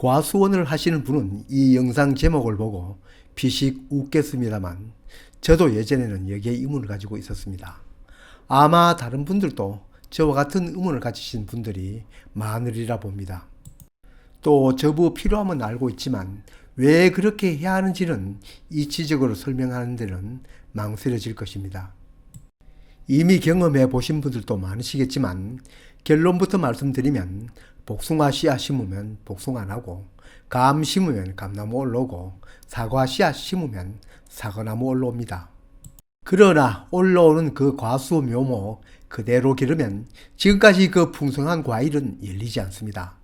과수원을 하시는 분은 이 영상 제목을 보고 피식 웃겠습니다만 저도 예전에는 여기에 의문을 가지고 있었습니다. 아마 다른 분들도 저와 같은 의문을 가지신 분들이 많으리라 봅니다. 또 저부 필요함은 알고 있지만 왜 그렇게 해야 하는지는 이치적으로 설명하는 데는 망설여질 것입니다. 이미 경험해 보신 분들도 많으시겠지만 결론부터 말씀드리면 복숭아 씨앗 심으면 복숭아 나고, 감 심으면 감나무 올라오고, 사과 씨앗 심으면 사과나무 올라옵니다. 그러나 올라오는 그 과수 묘목 그대로 기르면 지금까지 그 풍성한 과일은 열리지 않습니다.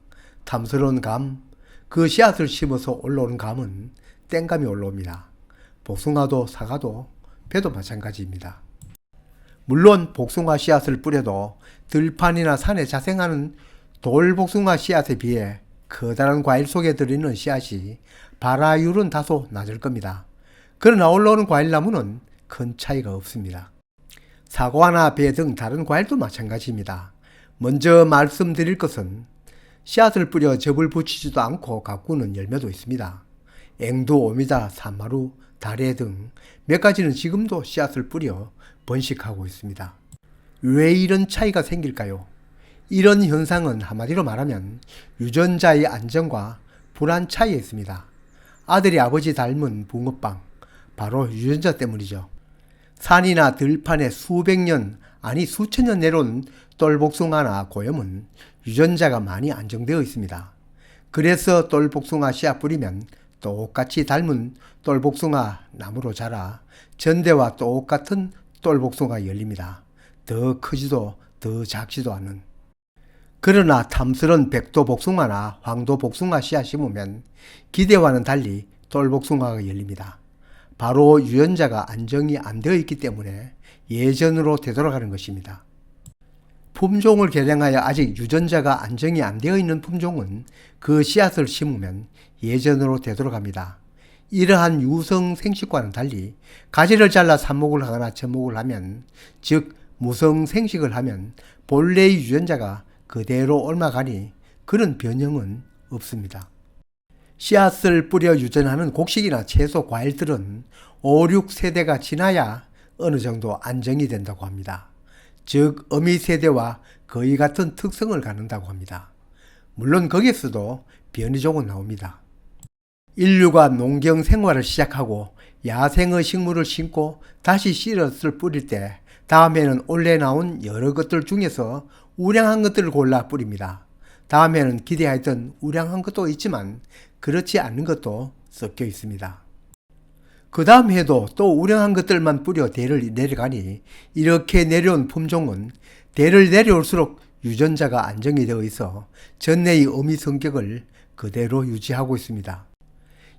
탐스러운 감, 그 씨앗을 심어서 올라오는 감은 땡감이 올라옵니다. 복숭아도 사과도 배도 마찬가지입니다. 물론 복숭아 씨앗을 뿌려도 들판이나 산에 자생하는 돌복숭아 씨앗에 비해 커다란 과일 속에 들어있는 씨앗이 발화율은 다소 낮을 겁니다. 그러나 올라오는 과일나무는 큰 차이가 없습니다. 사과나 배 등 다른 과일도 마찬가지입니다. 먼저 말씀드릴 것은 씨앗을 뿌려 접을 붙이지도 않고 가꾸는 열매도 있습니다. 앵두, 오미자, 산마루, 다래 등 몇 가지는 지금도 씨앗을 뿌려 번식하고 있습니다. 왜 이런 차이가 생길까요? 이런 현상은 한마디로 말하면 유전자의 안정과 불안 차이에 있습니다. 아들이 아버지 닮은 붕어빵, 바로 유전자 때문이죠. 산이나 들판에 수백 년, 아니 수천 년 내려온 똘복숭아나 고염은 유전자가 많이 안정되어 있습니다. 그래서 똘복숭아 씨앗 뿌리면 똑같이 닮은 똘복숭아 나무로 자라 전대와 똑같은 똘복숭아 열립니다. 더 크지도 더 작지도 않은. 그러나 탐스런 백도복숭아나 황도복숭아 씨앗 심으면 기대와는 달리 똘복숭아가 열립니다. 바로 유전자가 안정이 안 되어 있기 때문에 예전으로 되돌아가는 것입니다. 품종을 개량하여 아직 유전자가 안정이 안 되어 있는 품종은 그 씨앗을 심으면 예전으로 되돌아갑니다. 이러한 유성생식과는 달리 가지를 잘라 삽목을 하거나 접목을 하면, 즉 무성생식을 하면 본래의 유전자가 그대로 옮아가니 그런 변형은 없습니다. 씨앗을 뿌려 유전하는 곡식이나 채소, 과일들은 5, 6세대가 지나야 어느 정도 안정이 된다고 합니다. 즉 어미 세대와 거의 같은 특성을 갖는다고 합니다. 물론 거기에서도 변이종은 나옵니다. 인류가 농경 생활을 시작하고 야생의 식물을 심고 다시 씨앗을 뿌릴 때 다음에는 원래 나온 여러 것들 중에서 우량한 것들을 골라 뿌립니다. 다음에는 기대하던 우량한 것도 있지만 그렇지 않은 것도 섞여 있습니다. 그 다음 해도 또 우량한 것들만 뿌려 대를 내려가니 이렇게 내려온 품종은 대를 내려올수록 유전자가 안정이 되어 있어 전내의 어미 성격을 그대로 유지하고 있습니다.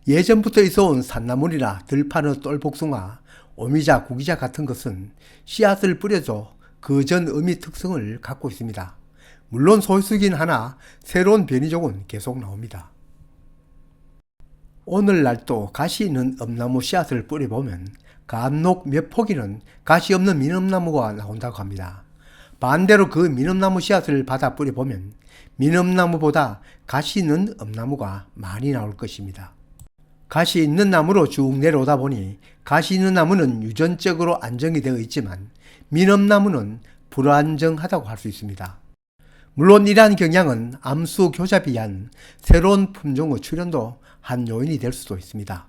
예전부터 있어온 산나물이나 들판의 똘복숭아, 오미자, 구기자 같은 것은 씨앗을 뿌려도 그 전 어미 특성을 갖고 있습니다. 물론 소수긴 하나 새로운 변이종은 계속 나옵니다. 오늘날도 가시 있는 엄나무 씨앗을 뿌려보면 감록 몇 포기는 가시 없는 민엄나무가 나온다고 합니다. 반대로 그 민엄나무 씨앗을 받아 뿌려보면 민엄나무보다 가시 있는 엄나무가 많이 나올 것입니다. 가시 있는 나무로 쭉 내려오다 보니 가시 있는 나무는 유전적으로 안정이 되어 있지만 민엄나무는 불안정하다고 할 수 있습니다. 물론 이러한 경향은 암수 교잡이 위한 새로운 품종의 출현도 한 요인이 될 수도 있습니다.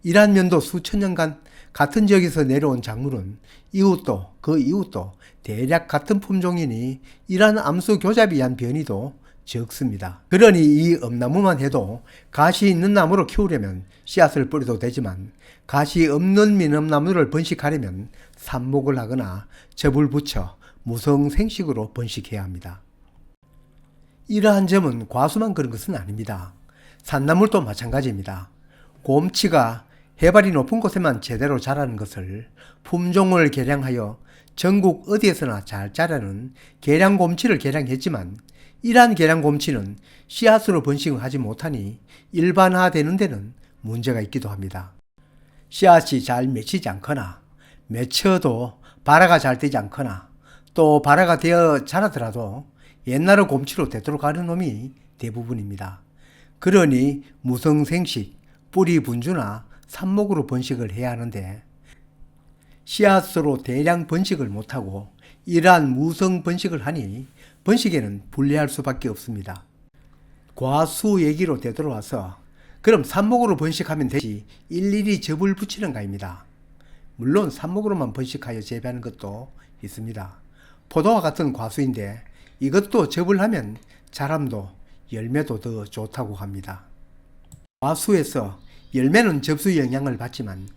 이러한 면도 수천 년간 같은 지역에서 내려온 작물은 이웃도 그 이웃도 대략 같은 품종이니 이러한 암수 교잡이 위한 변이도 적습니다. 그러니 이 엄나무만 해도 가시 있는 나무로 키우려면 씨앗을 뿌려도 되지만 가시 없는 민엄나무를 번식하려면 삽목을 하거나 접을 붙여 무성생식으로 번식해야 합니다. 이러한 점은 과수만 그런 것은 아닙니다. 산나물도 마찬가지입니다. 곰치가 해발이 높은 곳에만 제대로 자라는 것을 품종을 개량하여 전국 어디에서나 잘 자라는 개량곰치를 개량했지만 이러한 개량곰치는 씨앗으로 번식을 하지 못하니 일반화되는 데는 문제가 있기도 합니다. 씨앗이 잘 맺히지 않거나 맺혀도 발화가 잘 되지 않거나 또 발화가 되어 자라더라도 옛날의 곰치로 되도록 하는 놈이 대부분입니다. 그러니 무성생식, 뿌리 분주나 삽목으로 번식을 해야 하는데 씨앗으로 대량 번식을 못하고 이러한 무성 번식을 하니 번식에는 불리할 수밖에 없습니다. 과수 얘기로 되돌아와서 그럼 삽목으로 번식하면 되지 일일이 접을 붙이는가입니다. 물론 삽목으로만 번식하여 재배하는 것도 있습니다. 포도와 같은 과수인데 이것도 접을 하면 자람도 열매도 더 좋다고 합니다. 과수에서 열매는 접수 영향을 받지만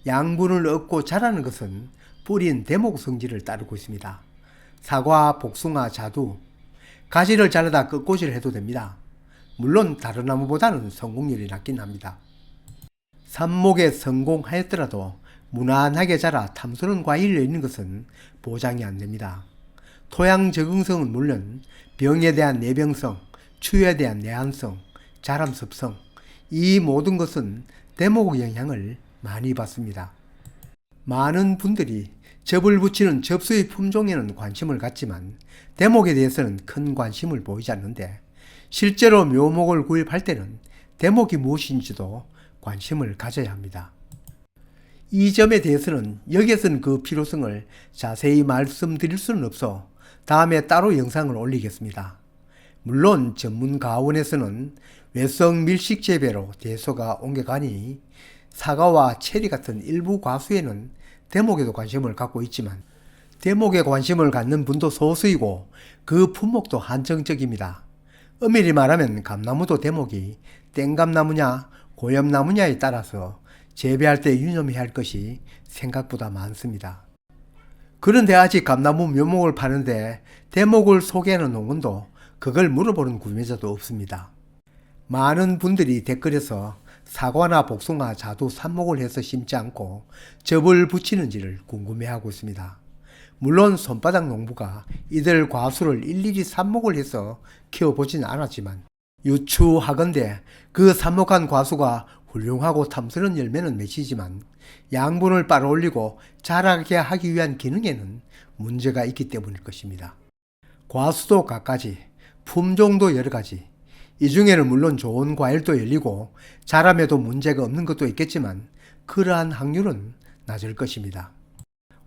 양분을 얻고 자라는 것은 뿌린 대목 성질을 따르고 있습니다. 사과, 복숭아, 자두, 가지를 자르다 끝꽂이를 해도 됩니다. 물론 다른 나무보다는 성공률이 낮긴 합니다. 삽목에 성공하였더라도 무난하게 자라 탐스러운 과일을 내는 것은 보장이 안 됩니다. 토양 적응성은 물론 병에 대한 내병성, 추위에 대한 내한성, 자람습성, 이 모든 것은 대목 영향을 많이 받습니다. 많은 분들이 접을 붙이는 접수의 품종에는 관심을 갖지만 대목에 대해서는 큰 관심을 보이지 않는데 실제로 묘목을 구입할 때는 대목이 무엇인지도 관심을 가져야 합니다. 이 점에 대해서는 여기에서는 그 필요성을 자세히 말씀드릴 수는 없어 다음에 따로 영상을 올리겠습니다. 물론 전문가원에서는 외성 밀식 재배로 대소가 옮겨가니 사과와 체리 같은 일부 과수에는 대목에도 관심을 갖고 있지만 대목에 관심을 갖는 분도 소수이고 그 품목도 한정적입니다. 엄밀히 말하면 감나무도 대목이 땡감나무냐 고엽나무냐에 따라서 재배할 때 유념해야 할 것이 생각보다 많습니다. 그런데 아직 감나무 묘목을 파는데 대목을 소개하는 농원도 그걸 물어보는 구매자도 없습니다. 많은 분들이 댓글에서 사과나 복숭아, 자두, 삽목을 해서 심지 않고 접을 붙이는지를 궁금해하고 있습니다. 물론 손바닥 농부가 이들 과수를 일일이 삽목을 해서 키워보지는 않았지만 유추하건대 그 삽목한 과수가 훌륭하고 탐스러운 열매는 맺히지만 양분을 빨아올리고 자라게 하기 위한 기능에는 문제가 있기 때문일 것입니다. 과수도 갖가지, 품종도 여러가지, 이 중에는 물론 좋은 과일도 열리고 자람에도 문제가 없는 것도 있겠지만 그러한 확률은 낮을 것입니다.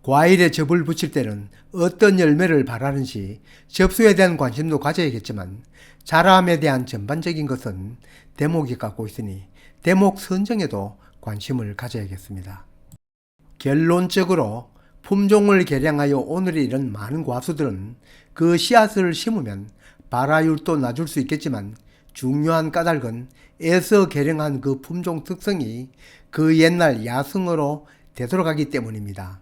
과일에 접을 붙일 때는 어떤 열매를 바라는지 접수에 대한 관심도 가져야겠지만 자람에 대한 전반적인 것은 대목이 갖고 있으니 대목 선정에도 관심을 가져야겠습니다. 결론적으로 품종을 개량하여 오늘에 이른 많은 과수들은 그 씨앗을 심으면 발화율도 낮을 수 있겠지만 중요한 까닭은 애써 개량한 그 품종 특성이 그 옛날 야성으로 되돌아가기 때문입니다.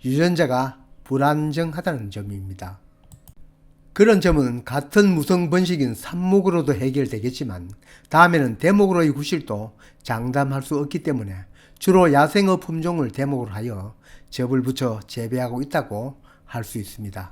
유전자가 불안정하다는 점입니다. 그런 점은 같은 무성 번식인 삽목으로도 해결되겠지만 다음에는 대목으로의 구실도 장담할 수 없기 때문에 주로 야생의 품종을 대목으로 하여 접을 붙여 재배하고 있다고 할 수 있습니다.